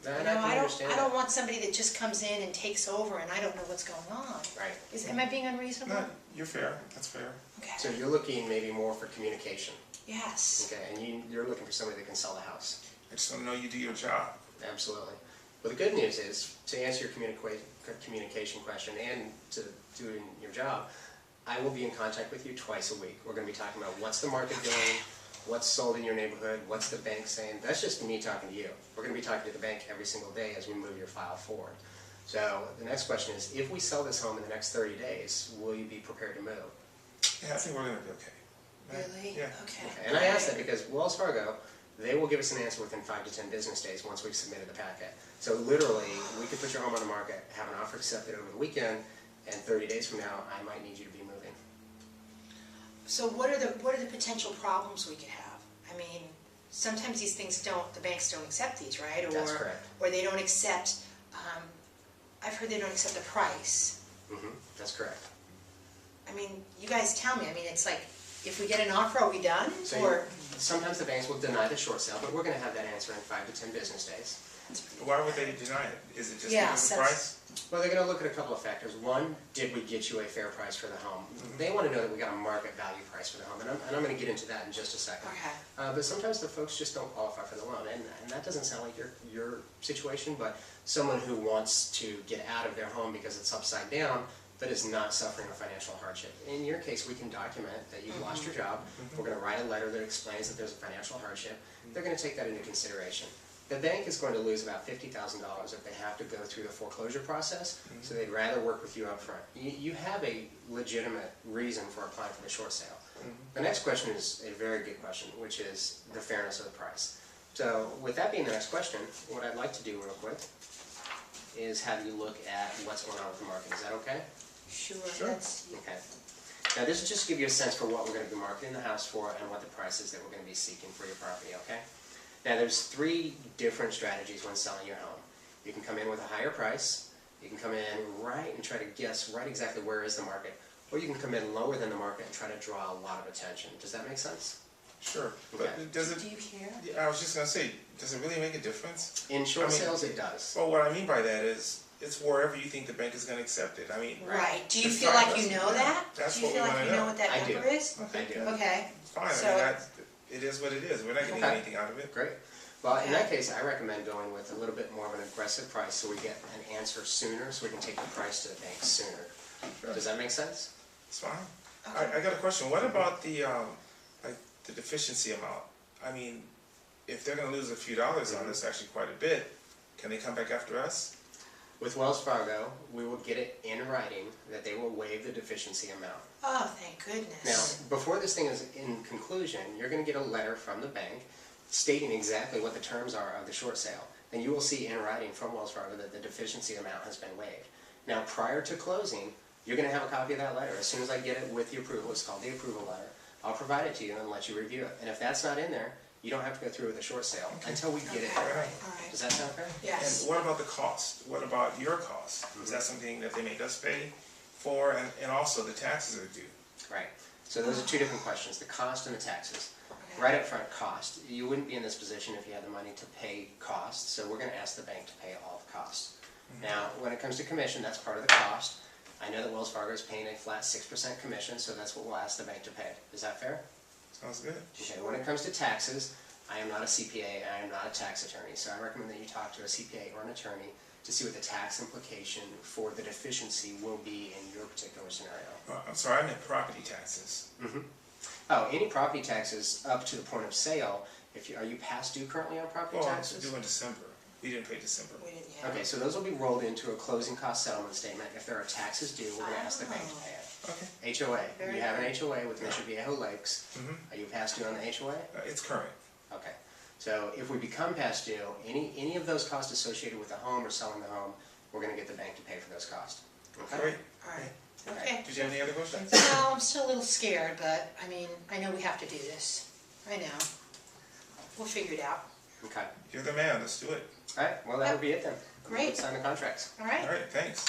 And You know, I can understand I that. don't want somebody that just comes in and takes over and I don't know what's going on. Right. Am I being unreasonable? No, you're fair, that's fair. So Okay. you're looking maybe more for communication, Yes. okay? And you're looking for somebody that can sell the house. I just don't know you do your job. Absolutely. Well, the good news is, to answer your communication question and to doing your job, I will be in contact with you twice a week. We're going to be talking about what's the market doing, what's sold in your neighborhood, what's the bank saying. That's just me talking to you. We're going to be talking to the bank every single day as we move your file forward. So the next question is, if we sell this home in the next 30 days, will you be prepared to move? Yeah, I think we're gonna be okay. Right? Really? Yeah. Okay. And I ask that because Wells Fargo, they will give us an answer within 5 to 10 business days once we've submitted the packet. So literally, we could put your home on the market, have an offer accepted over the weekend, and 30 days from now, I might need you to be moving. So what are the potential problems we could have? I mean, sometimes these things the banks don't accept these, right? That's correct. Or they don't accept, I've heard they don't accept the price. That's correct. I mean, you guys tell me, I mean, it's like, if we get an offer, are we done? So Or, sometimes the banks will deny the short sale, but we're going to have that answer in 5 to 10 business days. Why would they deny it? Is it just Yeah, because of the that's- price? Well, they're going to look at a couple of factors. One, did we get you a fair price for the home? They want to know that we got a market value price for the home, and I'm going to get into that in just a second. okay. But sometimes the folks just don't qualify for the loan, and that doesn't sound like your situation, but someone who wants to get out of their home because it's upside down, but is not suffering a financial hardship. In your case, we can document that you've lost your job. We're going to write a letter that explains that there's a financial hardship. They're going to take that into consideration. The bank is going to lose about $50,000 if they have to go through the foreclosure process, so they'd rather work with you up front. You have a legitimate reason for applying for the short sale. The next question is a very good question, which is the fairness of the price. So with that being the next question, what I'd like to do real quick is have you look at what's going on with the market. Is that okay? Sure, Sure. that's, Okay. Now this will just give you a sense for what we're going to be marketing the house for and what the price is that we're going to be seeking for your property, okay? Now there's 3 different strategies when selling your home. You can come in with a higher price, you can come in right and try to guess right exactly where is the market, or you can come in lower than the market and try to draw a lot of attention. Does that make sense? Sure, Okay. but does do it, you care? yeah, I was just gonna say, does it really make a difference? In short I mean- sales it does. Well, what I mean by that is, it's wherever you think the bank is gonna accept it. I mean, Right, do you It's feel fine, like you that's- know that? that's Do you what feel we like wanna you know know. what that I do. number is? I do. Okay, it's fine, I So- mean, it is what it is. We're not getting Okay. anything out of it. Great. Well, in that Okay. case, I recommend going with a little bit more of an aggressive price so we get an answer sooner, so we can take the price to the bank sooner. Sure. Does that make sense? It's fine. Okay. I got a question. What about the, like, the deficiency amount? I mean, if they're gonna lose a few dollars on this, actually quite a bit, can they come back after us? With Wells Fargo, we will get it in writing that they will waive the deficiency amount. oh, thank Now, goodness. before this thing is in conclusion, you're going to get a letter from the bank stating exactly what the terms are of the short sale. And you will see in writing from Wells Fargo that the deficiency amount has been waived. Now, prior to closing, you're going to have a copy of that letter. As soon as I get it with the approval, it's called the approval letter, I'll provide it to you and let you review it. And if that's not in there, you don't have to go through with a short sale until we get it in Okay. writing. All right. Does that sound fair? Yes. And what about the cost? What about your cost? Is that something that they make us pay for? And also the taxes are due. Right. So those are 2 different questions, the cost and the taxes. Okay. Right up front, cost. You wouldn't be in this position if you had the money to pay costs, so we're going to ask the bank to pay all the costs. Now, when it comes to commission, that's part of the cost. I know that Wells Fargo is paying a flat 6% commission, so that's what we'll ask the bank to pay. Is that fair? Sounds good. Okay. When it comes to taxes, I am not a CPA, I am not a tax attorney, so I recommend that you talk to a CPA or an attorney to see what the tax implication for the deficiency will be in your particular scenario. I'm sorry, I meant property taxes. Oh, any property taxes up to the point of sale, are you past due currently on property Well, taxes? it's due in December. We didn't pay December. We didn't have. Okay, so those will be rolled into a closing cost settlement statement. If there are taxes due, we're gonna ask the bank to pay it. Okay. HOA, Very you have an good. HOA with Mission Viejo Lakes. Are you past due on the HOA? It's current. Okay, so if we become past due, any of those costs associated with the home or selling the home, we're gonna get the bank to pay for those costs. Okay? Great. All right, okay. Did you have any other questions? No, I'm still a little scared, but, I mean, I know we have to do this. I know. We'll figure it out. Okay, You're the man. Let's do it. all right, well, that'll be it then. Great. Let's sign the contracts. All right? All right, thanks.